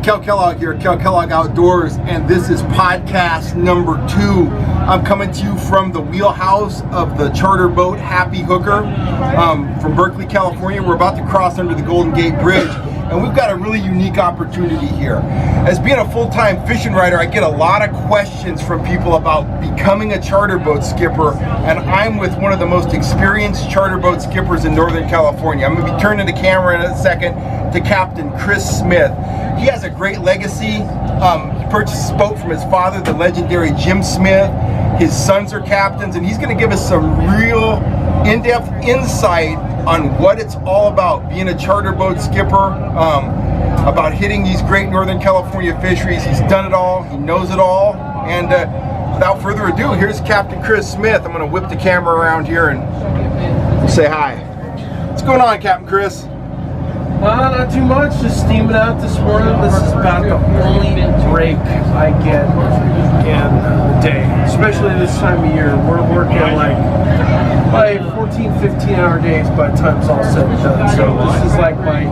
Kellogg here at Kellogg Outdoors, and this is podcast number 2. I'm coming to you from the wheelhouse of the charter boat Happy Hooker from Berkeley, California. We're about to cross under the Golden Gate Bridge, and we've got a really unique opportunity here. As being a full-time fishing writer, I get a lot of questions from people about becoming a charter boat skipper, and I'm with one of the most experienced charter boat skippers in Northern California. I'm going to be turning the camera in a second to Captain Chris Smith. He has a great legacy. He purchased this boat from his father, the legendary Jim Smith. His sons are captains, and he's going to give us some real in-depth insight on what it's all about, being a charter boat skipper, about hitting these great Northern California fisheries. He's done it all, he knows it all, and without further ado, here's Captain Chris Smith. I'm going to whip the camera around here and say hi. What's going on, Captain Chris? Not too much, just steaming out this morning. This is about the only break I get in the day, especially this time of year. We're working like 14, 15-hour days by the time it's all said and done. So this is like my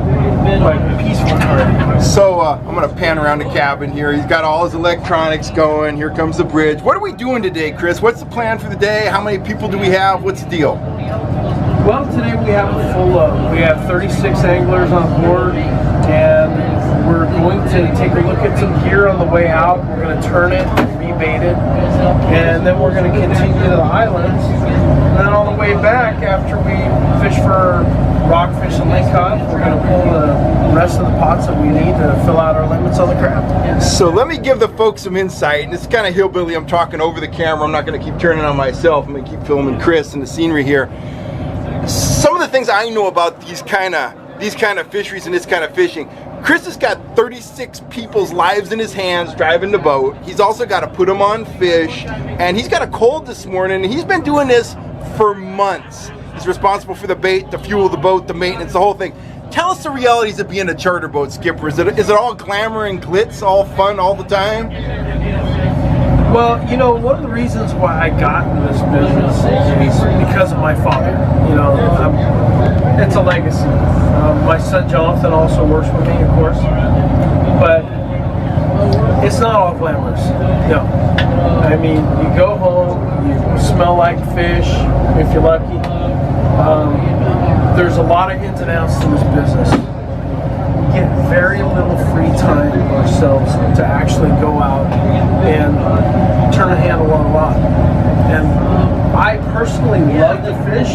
peaceful time. So I'm going to pan around the cabin here. He's got all his electronics going. Here comes the bridge. What are we doing today, Chris? What's the plan for the day? How many people do we have? What's the deal? Well, today we have a full load. We have 36 anglers on board, and we're going to take a look at some gear on the way out. We're going to turn it, rebait it, and then we're going to continue to the islands. And then on the way back, after we fish for rockfish and lake cod, we're going to pull the rest of the pots that we need to fill out our limits on the craft. So let me give the folks some insight, and it's kind of hillbilly. I'm talking over the camera. I'm not going to keep turning on myself. I'm going to keep filming Chris and the scenery here. Some of the things I know about these kind of fisheries and this kind of fishing, Chris has got 36 people's lives in his hands driving the boat. He's also got to put them on fish, and he's got a cold this morning, and he's been doing this for months. He's responsible for the bait, the fuel of the boat, the maintenance, the whole thing. Tell us the realities of being a charter boat skipper. Is it all glamour and glitz, all fun all the time? Well, you know, one of the reasons why I got into this business is because of my father. You know, it's a legacy. My son Jonathan also works with me, of course, but it's not all glamorous. No. I mean, you go home, you smell like fish, if you're lucky. There's a lot of ins and outs to this business. We get very little free time ourselves to actually go out and turn a handle on a rod. And I personally love to fish,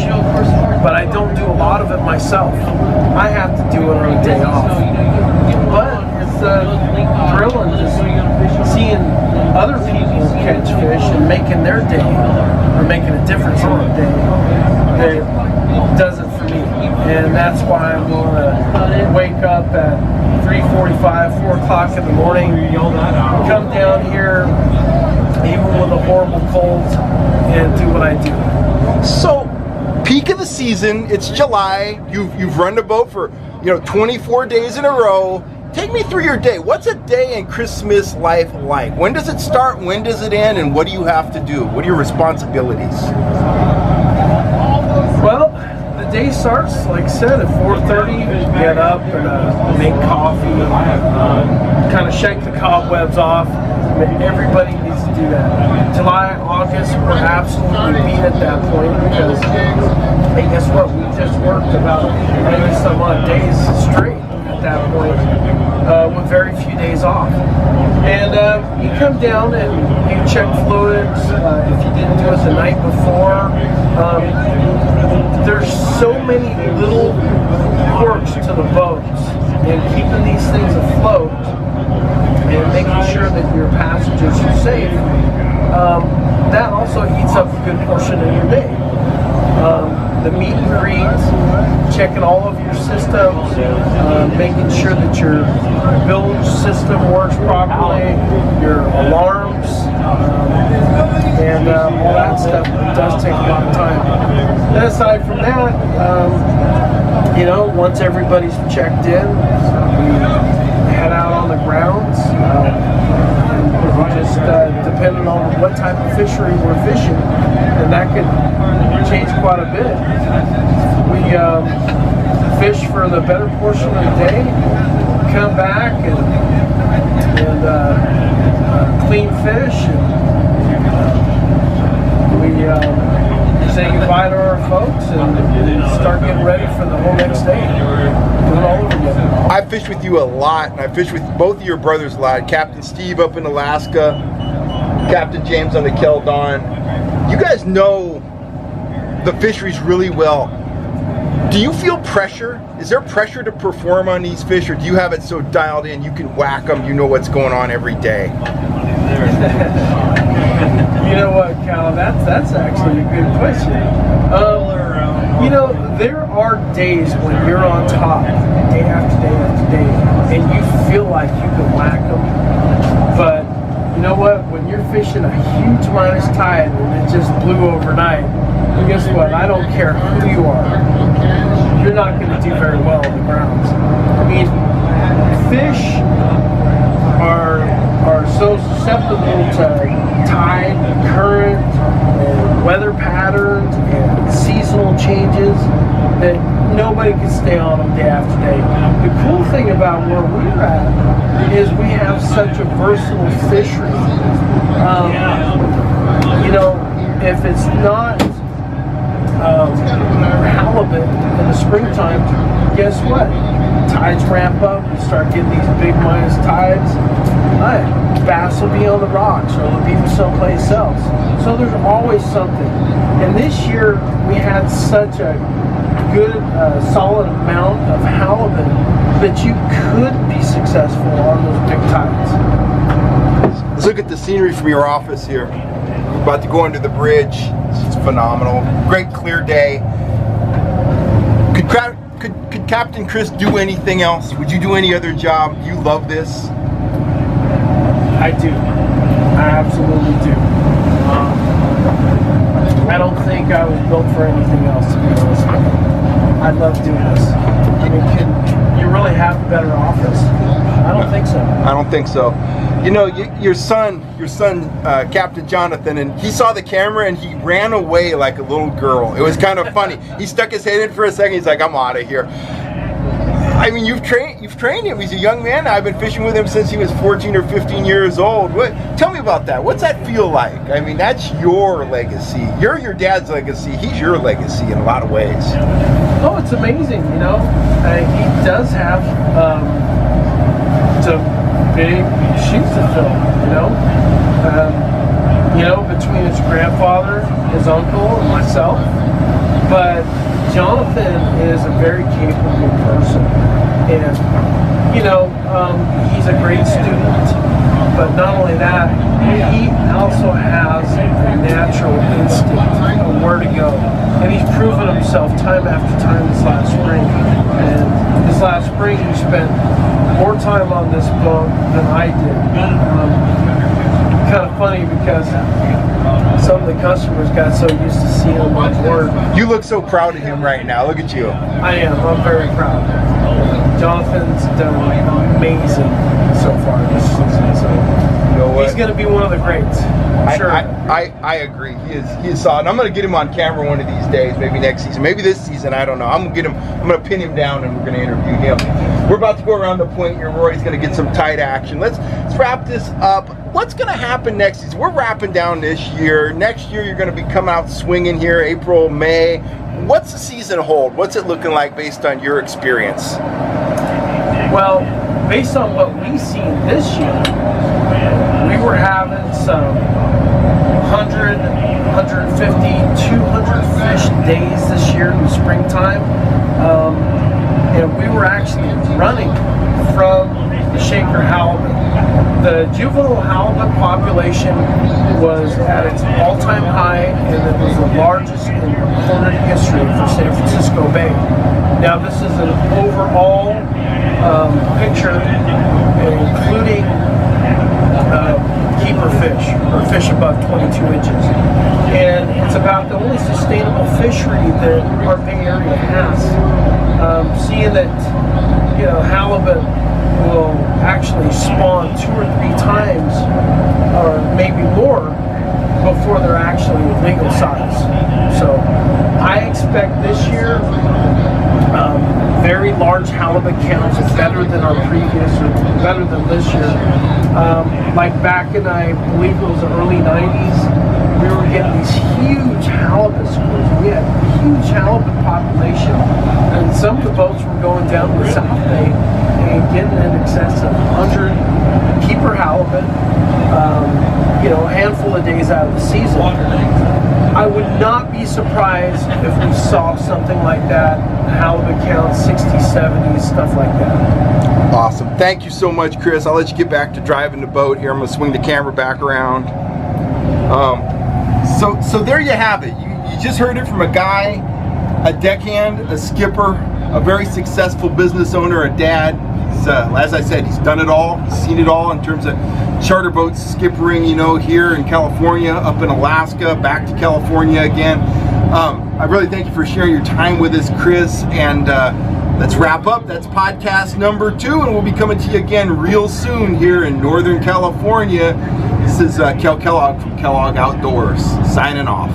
but I don't do a lot of it myself. I have to do it on a day off. But it's thrilling just seeing other people catch fish and making their day, or making a difference in their day. It does it for me. And that's why I'm going to wake up at 3:45, 4 o'clock in the morning, come down here, even with a horrible cold, and do what I do. So, peak of the season, it's July, you've run the boat for 24 days in a row. Take me through your day. What's a day in Chris Smith's life like? When does it start, when does it end, and what do you have to do? What are your responsibilities? Well, the day starts, like I said, at 4:30. Get up and make coffee, kind of shake the cobwebs off. Everybody needs to do that. July, August, we're absolutely beat at that point because, hey, guess what? We just worked about 90 some odd days straight at that point, with very few days off. And you come down and you check fluids. If you didn't do it the night before, there's so many little quirks to the boats and keeping these things afloat and making sure that your passengers are safe. That also eats up a good portion of your day. The meet and greet, checking all of your systems, making sure that your bilge system works properly, your alarms, and all that stuff does take a lot of time. Then aside from that, once everybody's checked in, we head out on the grounds. Just depending on what type of fishery we're fishing, and that could change quite a bit. We fish for the better portion of the day, come back and and clean fish. And we say goodbye to our folks and start getting ready for the whole next day. Do it all over again. I fished with you a lot, and I fished with both of your brothers a lot. Captain Steve up in Alaska, Captain James on the Kellogg. You guys know the fisheries really well. Do you feel pressure? Is there pressure to perform on these fish, or do you have it so dialed in you can whack them, you know what's going on every day? You know what, Cal, that's actually a good question. You know, there are days when you're on top, day after day after day, and you feel like you can whack them. But you know what, when you're fishing a huge minus tide and it just blew overnight, well, guess what, I don't care who you are, you're not going to do very well on the grounds. I mean, fish are so susceptible to tide, current, and weather patterns, and seasonal changes that nobody can stay on them day after day. The cool thing about where we're at is we have such a versatile fishery. You know, if it's not halibut in the springtime, guess what? Tides ramp up, you start getting these big minus tides. Bass will be on the rocks, or they'll be someplace else. So there's always something. And this year we had such a good, solid amount of halibut that you could be successful on those big tides. Let's look at the scenery from your office here. We're about to go under the bridge. It's phenomenal. Great clear day. Could Captain Chris do anything else? Would you do any other job? You love this? I do. I absolutely do. I don't think I was built for anything else, to be honest with you. I love doing this. I mean, can you really have a better office? I don't think so. I don't think so. You know, your son, Captain Jonathan, and he saw the camera and he ran away like a little girl. It was kind of funny. He stuck his head in for a second. He's like, "I'm out of here." I mean, you've trained him. He's a young man. I've been fishing with him since he was 14 or 15 years old. Tell me about that. What's that feel like? I mean, that's your legacy. You're your dad's legacy. He's your legacy in a lot of ways. Oh, it's amazing, you know. He does have some big shoes to fill, you know. You know, between his grandfather, his uncle, and myself. But Jonathan is a very capable person, and you know, he's a great student, but not only that, he also has a natural instinct of where to go, and he's proven himself time after time this last spring. And this last spring he spent more time on this boat than I did. Kind of funny because some of the customers got so used to seeing him on board. You look so proud of him right now. Look at you. I am. I'm very proud. Jonathan's done amazing so far this season. So you know what? He's going to be one of the greats. Sure. I agree. He is solid. I'm going to get him on camera one of these days. Maybe next season. Maybe this season. I don't know. I'm going to pin him down and we're going to interview him. We're about to go around the point here. Rory's going to get some tight action. Let's wrap this up. What's going to happen next season? We're wrapping down this year. Next year, you're going to be coming out swinging here, April, May. What's the season hold? What's it looking like based on your experience? Well, based on what we've seen this year, we were having some 100, 150, 200 fish days this year in the springtime. And we were actually running from the shaker halibut. The juvenile halibut population was at its all-time high, and it was the largest in recorded history for San Francisco Bay. Now this is an overall picture, including keeper fish, or fish above 22 inches. And it's about the only sustainable fishery that our Bay Area has. Seeing that, you know, halibut will actually spawn 2 or 3 times, or maybe more, before they're actually legal size. So I expect this year very very large halibut counts, better than our previous, or better than this year. Like back in, I believe it was the early 90s, we were getting these huge halibut schools. We had a huge halibut population, and some of the boats were going down to the South Bay and getting in excess of 100 keeper halibut, a handful of days out of the season. I would not be surprised if we saw something like that, halibut count 60s, 70s, stuff like that. Awesome. Thank you so much, Chris. I'll let you get back to driving the boat here. I'm going to swing the camera back around. So there you have it. You just heard it from a guy, a deckhand, a skipper, a very successful business owner, a dad. He's, as I said, he's done it all. He's seen it all in terms of charter boats, skippering, here in California, up in Alaska, back to California again. I really thank you for sharing your time with us, Chris. And let's wrap up. That's podcast number 2, and we'll be coming to you again real soon here in Northern California. This is Kellogg from Kellogg Outdoors, signing off.